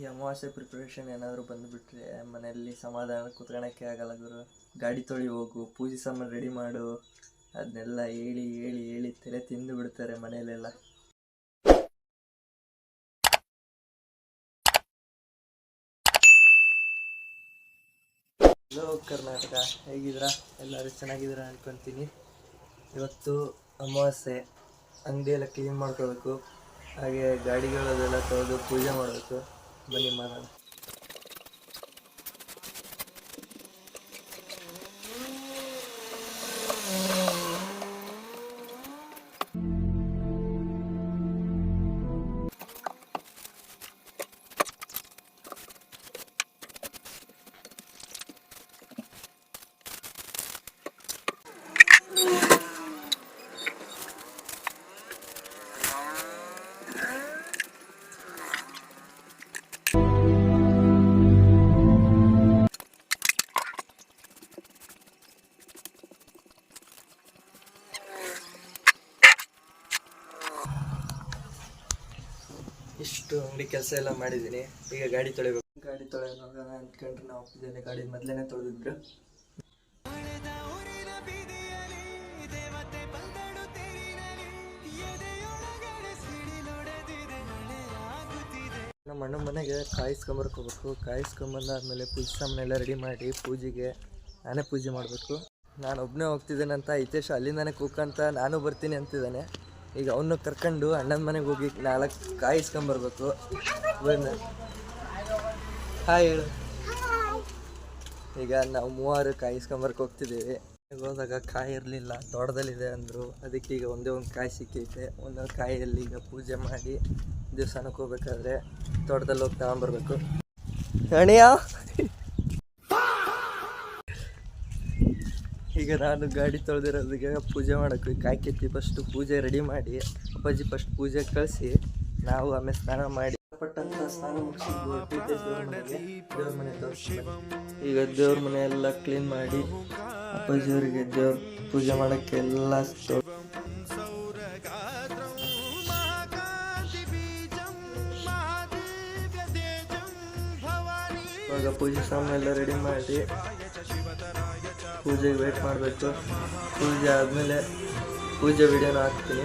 ಈ ಅಮಾವಾಸ್ಯೆ ಪ್ರಿಪ್ರೇಷನ್ ಏನಾದರೂ ಬಂದುಬಿಟ್ರೆ ಮನೆಯಲ್ಲಿ ಸಮಾಧಾನ ಕೂತ್ಕೊಳ್ಳೋಕ್ಕೆ ಆಗಲ್ಲ ಗುರು. ಗಾಡಿ ತೊಳಿ ಹೋಗು, ಪೂಜೆ ಸಾಮಾನು ರೆಡಿ ಮಾಡು, ಅದನ್ನೆಲ್ಲ ಹೇಳಿ ಹೇಳಿ ಹೇಳಿ ತಲೆ ತಿಂದು ಬಿಡ್ತಾರೆ ಮನೆಯಲ್ಲೆಲ್ಲ. ಹಲೋ ಕರ್ನಾಟಕ, ಹೇಗಿದ್ದೀರಾ? ಎಲ್ಲರೂ ಚೆನ್ನಾಗಿದ್ದೀರಾ ಅನ್ಕೊತೀನಿ. ಇವತ್ತು ಅಮಾವಾಸ್ಯೆ, ಅಂಗಡಿಯೆಲ್ಲ ಕ್ಲೀನ್ ಮಾಡ್ಕೋಬೇಕು, ಹಾಗೆ ಗಾಡಿಗಳದೆಲ್ಲ ತೊಳೆದು ಪೂಜೆ ಮಾಡಬೇಕು. ಬನ್ನಿ ಮಾಡೋಣ. ಇಷ್ಟು ಅಂಗಡಿ ಕೆಲಸ ಎಲ್ಲ ಮಾಡಿದ್ದೀನಿ. ಈಗ ಗಾಡಿ ತೊಳಿಬೇಕು. ಗಾಡಿ ತೊಳೆಯೋಣ ಅಂದ್ಕೊಂಡ್ರೆ ನಾವು ಆಫೀಸಲ್ಲಿ ಗಾಡಿ ಮೊದಲೇ ತೊಳೆದಿದ್ರು. ನಮ್ಮ ಅಣ್ಣನ ಮನೆಗೆ ಕಾಯಿಸ್ಕೊಂಬರ್ಕೋಬೇಕು. ಕಾಯಿಸ್ಕೊಂಬಂದಾದ್ಮೇಲೆ ಪೂಜೆ ಸಾಮಾನೆಲ್ಲ ರೆಡಿ ಮಾಡಿ ಪೂಜೆಗೆ ನಾನೇ ಪೂಜೆ ಮಾಡಬೇಕು. ನಾನು ಒಬ್ಬನೇ ಹೋಗ್ತಿದ್ದೇನೆ ಅಂತ ಹಿತೇಶ್ ಅಲ್ಲಿಂದಾನೆ ಕೂಕಂತ ನಾನು ಬರ್ತೀನಿ ಅಂತಿದ್ದಾನೆ. ಈಗ ಅವನು ಕರ್ಕೊಂಡು ಅಣ್ಣನ ಮನೆಗೆ ಹೋಗಿ 4 ಕಾಯಿಸ್ಕೊಂಬರ್ಬೇಕು. ಬಂದು ಹಾಯ್ ಹೇಳು. ಈಗ ನಾವು 3 ಕಾಯಿಸ್ಕೊಂಬರ್ಕೆ ಹೋಗ್ತಿದ್ದೀವಿ. ಹೋದಾಗ ಕಾಯಿ ಇರಲಿಲ್ಲ, ತೋಟದಲ್ಲಿದೆ ಅಂದರು. ಅದಕ್ಕೆ ಈಗ ಒಂದೇ ಒಂದು ಕಾಯಿ ಸಿಕ್ಕೈತೆ. ಒಂದೊಂದು ಕಾಯಿಯಲ್ಲಿ ಈಗ ಪೂಜೆ ಮಾಡಿ ದೇವಸ್ಥಾನಕ್ಕೆ ಹೋಗ್ಬೇಕಾದ್ರೆ ತೋಟದಲ್ಲಿ ಹೋಗಿ ತಗೊಂಬರ್ಬೇಕು. ಅಣಿಯ ಈಗ ನಾನು ಗಾಡಿ ತೊಳೆದಿರೋದಕ್ಕೆ ಪೂಜೆ ಮಾಡೋಕ್ಕೆ ಕಾಯಿ ಕೆತ್ತಿ ಫಸ್ಟು ಪೂಜೆ ರೆಡಿ ಮಾಡಿ ಅಪ್ಪಾಜಿ ಫಸ್ಟ್ ಪೂಜೆ ಕಳಿಸಿ ನಾವು ಆಮೇಲೆ ಸ್ನಾನ ಮಾಡಿ ಪಟ್ಟಂತ ಸ್ನಾನ ಮುಗಿಸಿದ್ದು ದೇವ್ರ ಮನೆ ತೋರಿಸ್ತೀವಿ. ಈಗ ದೇವ್ರ ಮನೆ ಎಲ್ಲ ಕ್ಲೀನ್ ಮಾಡಿ ಅಪ್ಪಾಜಿಯವರಿಗೆ ದೇವ್ರ ಪೂಜೆ ಮಾಡೋಕ್ಕೆ ಎಲ್ಲ ಇವಾಗ ಪೂಜೆ ಸಾಮಾನೆಲ್ಲ ರೆಡಿ ಮಾಡಿ ಪೂಜೆಗೆ ವೇಟ್ ಮಾಡಬೇಕು. ಪೂಜೆ ಆದಮೇಲೆ ಪೂಜೆ ವಿಡಿಯೋನ ಹಾಕ್ತೀನಿ.